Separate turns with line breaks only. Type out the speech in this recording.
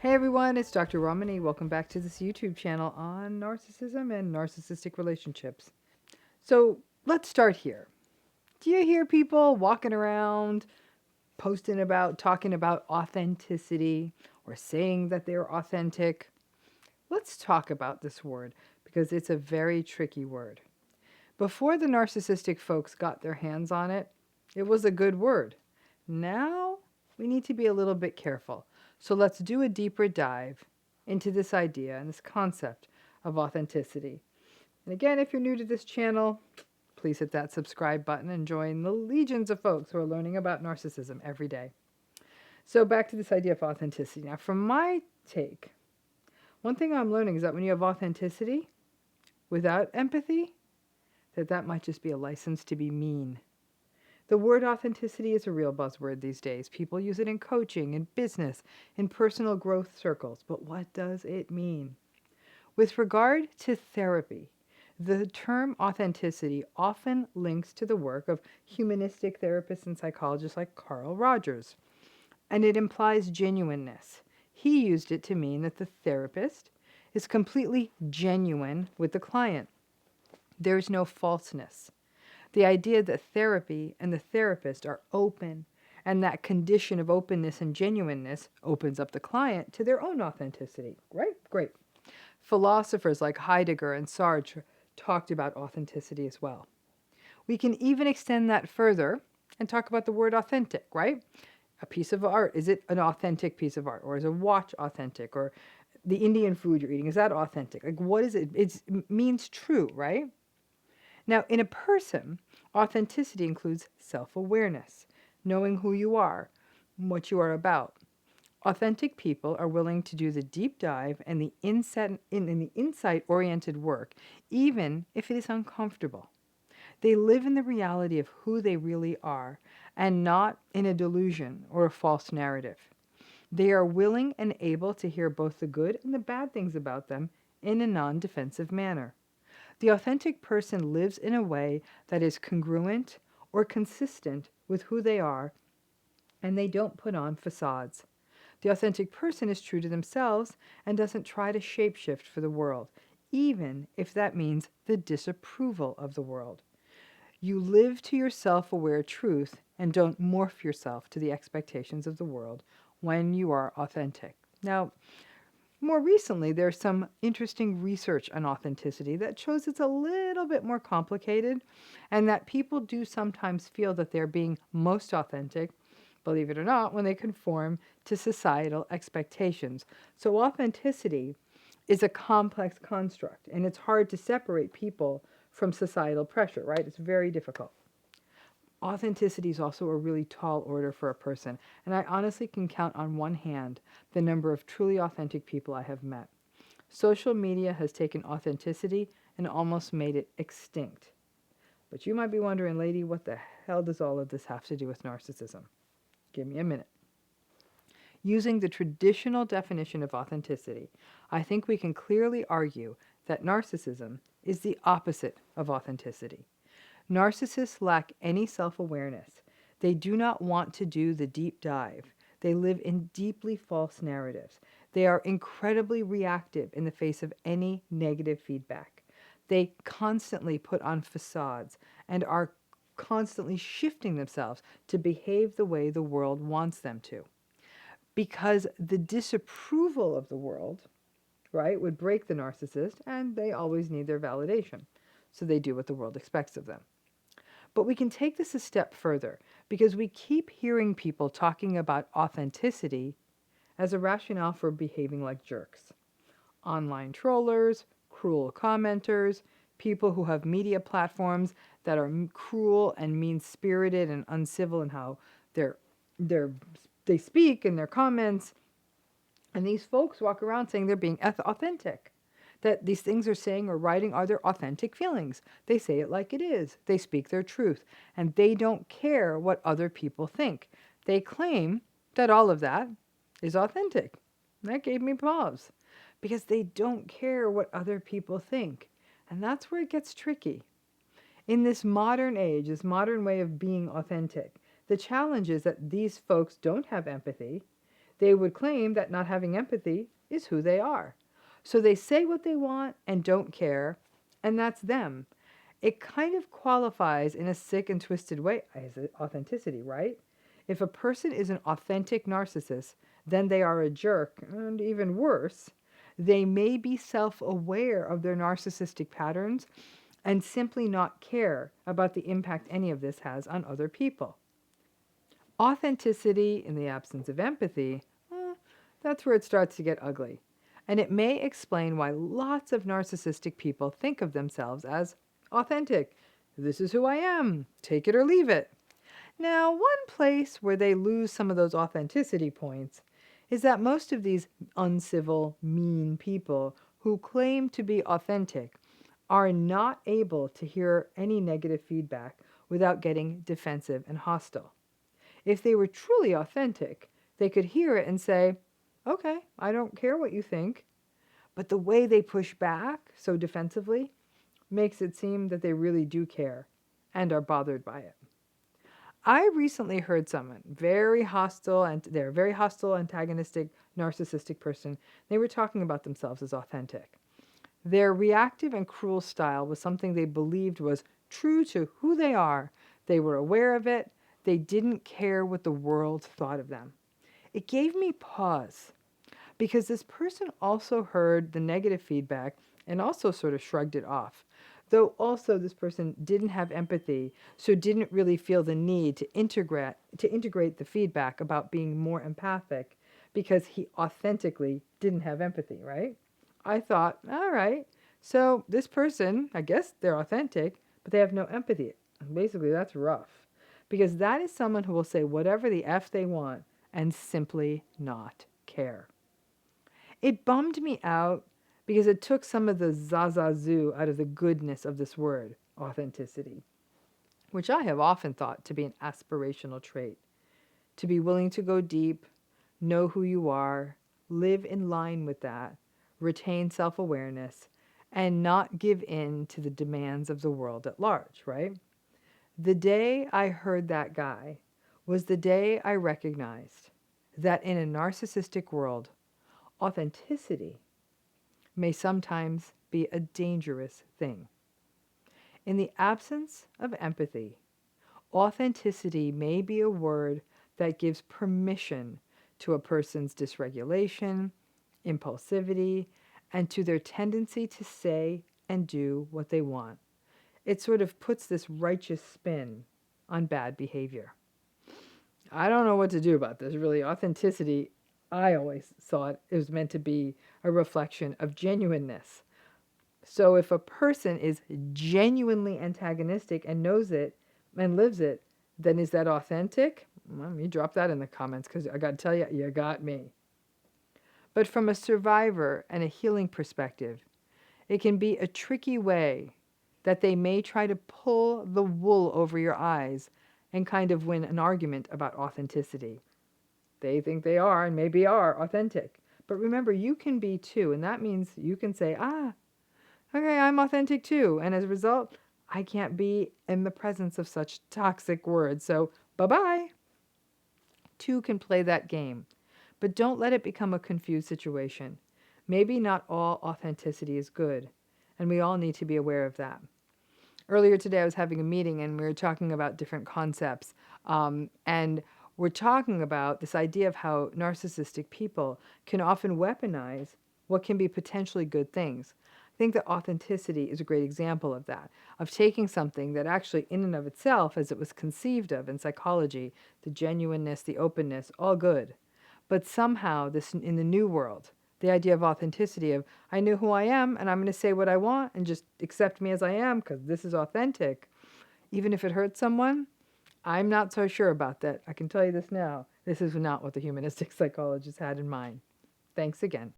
Hey everyone, it's Dr. Romani. Welcome back to this YouTube channel on narcissism and narcissistic relationships. So let's start here. Do you hear people walking around talking about authenticity or saying that they're authentic? Let's talk about this word because it's a very tricky word. Before the narcissistic folks got their hands on it, it was a good word. Now we need to be a little bit careful. So let's do a deeper dive into this idea and this concept of authenticity. And again, if you're new to this channel, please hit that subscribe button and join the legions of folks who are learning about narcissism every day. So back to this idea of authenticity. Now, from my take, one thing I'm learning is that when you have authenticity without empathy, that might just be a license to be mean. The word authenticity is a real buzzword these days. People use it in coaching, in business, in personal growth circles. But what does it mean? With regard to therapy, the term authenticity often links to the work of humanistic therapists and psychologists like Carl Rogers, and it implies genuineness. He used it to mean that the therapist is completely genuine with the client. There's no falseness. The idea that therapy and the therapist are open, and that condition of openness and genuineness opens up the client to their own authenticity. Right? Great. Philosophers like Heidegger and Sartre talked about authenticity as well. We can even extend that further and talk about the word authentic, right? A piece of art, is it an authentic piece of art? Or is a watch authentic? Or the Indian food you're eating, is that authentic? Like, what is it? It means true, right? Now, in a person, authenticity includes self-awareness, knowing who you are, what you are about. Authentic people are willing to do the deep dive and the insight-oriented work, even if it is uncomfortable. They live in the reality of who they really are, and not in a delusion or a false narrative. They are willing and able to hear both the good and the bad things about them in a non-defensive manner. The authentic person lives in a way that is congruent or consistent with who they are, and they don't put on facades. The authentic person is true to themselves and doesn't try to shapeshift for the world, even if that means the disapproval of the world. You live to your self-aware truth and don't morph yourself to the expectations of the world when you are authentic. Now, more recently, there's some interesting research on authenticity that shows it's a little bit more complicated, and that people do sometimes feel that they're being most authentic, believe it or not, when they conform to societal expectations. So authenticity is a complex construct, and it's hard to separate people from societal pressure, right? It's very difficult. Authenticity is also a really tall order for a person, and I honestly can count on one hand the number of truly authentic people I have met. Social media has taken authenticity and almost made it extinct. But you might be wondering, lady, what the hell does all of this have to do with narcissism? Give me a minute. Using the traditional definition of authenticity, I think we can clearly argue that narcissism is the opposite of authenticity. Narcissists lack any self-awareness. They do not want to do the deep dive. They live in deeply false narratives. They are incredibly reactive in the face of any negative feedback. They constantly put on facades and are constantly shifting themselves to behave the way the world wants them to. Because the disapproval of the world, right, would break the narcissist, and they always need their validation. So they do what the world expects of them. But we can take this a step further because we keep hearing people talking about authenticity as a rationale for behaving like jerks. Online trollers, cruel commenters, people who have media platforms that are cruel and mean-spirited and uncivil in how they're, they speak in their comments. And these folks walk around saying they're being authentic. That these things they're saying or writing are their authentic feelings. They say it like it is. They speak their truth. And they don't care what other people think. They claim that all of that is authentic. That gave me pause. Because they don't care what other people think. And that's where it gets tricky. In this modern age, this modern way of being authentic, the challenge is that these folks don't have empathy. They would claim that not having empathy is who they are. So they say what they want and don't care, and that's them. It kind of qualifies in a sick and twisted way as authenticity, right? If a person is an authentic narcissist, then they are a jerk, and even worse, they may be self aware of their narcissistic patterns and simply not care about the impact any of this has on other people. Authenticity in the absence of empathy, that's where it starts to get ugly. And it may explain why lots of narcissistic people think of themselves as authentic. This is who I am. Take it or leave it. Now, one place where they lose some of those authenticity points is that most of these uncivil, mean people who claim to be authentic are not able to hear any negative feedback without getting defensive and hostile. If they were truly authentic, they could hear it and say, okay, I don't care what you think. But the way they push back so defensively makes it seem that they really do care and are bothered by it. I recently heard someone very hostile, and they're a very hostile, antagonistic, narcissistic person. They were talking about themselves as authentic. Their reactive and cruel style was something they believed was true to who they are. They were aware of it. They didn't care what the world thought of them. It gave me pause because this person also heard the negative feedback and also sort of shrugged it off. Though also this person didn't have empathy, so didn't really feel the need to integrate the feedback about being more empathic because he authentically didn't have empathy, right? I thought, all right, so this person, I guess they're authentic, but they have no empathy. Basically, that's rough because that is someone who will say whatever the F they want and simply not care. It bummed me out because it took some of the zazazoo out of the goodness of this word, authenticity, which I have often thought to be an aspirational trait. To be willing to go deep, know who you are, live in line with that, retain self awareness, and not give in to the demands of the world at large, right? The day I heard that guy was the day I recognized that in a narcissistic world, authenticity may sometimes be a dangerous thing. In the absence of empathy, authenticity may be a word that gives permission to a person's dysregulation, impulsivity, and to their tendency to say and do what they want. It sort of puts this righteous spin on bad behavior. I don't know what to do about this, really. Authenticity, I always thought it was meant to be a reflection of genuineness. So if a person is genuinely antagonistic and knows it and lives it, then is that authentic? Well, you drop that in the comments because I got to tell you, you got me. But from a survivor and a healing perspective, it can be a tricky way that they may try to pull the wool over your eyes and kind of win an argument about authenticity. They think they are and maybe are authentic. But remember, you can be too, and that means you can say, okay, I'm authentic too. And as a result, I can't be in the presence of such toxic words. So, bye-bye. Two can play that game. But don't let it become a confused situation. Maybe not all authenticity is good, and we all need to be aware of that. Earlier today, I was having a meeting, and we were talking about different concepts. And we're talking about this idea of how narcissistic people can often weaponize what can be potentially good things. I think that authenticity is a great example of that, of taking something that actually in and of itself, as it was conceived of in psychology, the genuineness, the openness, all good. But somehow this in the new world, the idea of authenticity of I know who I am and I'm going to say what I want and just accept me as I am because this is authentic. Even if it hurts someone, I'm not so sure about that. I can tell you this now. This is not what the humanistic psychologist had in mind. Thanks again.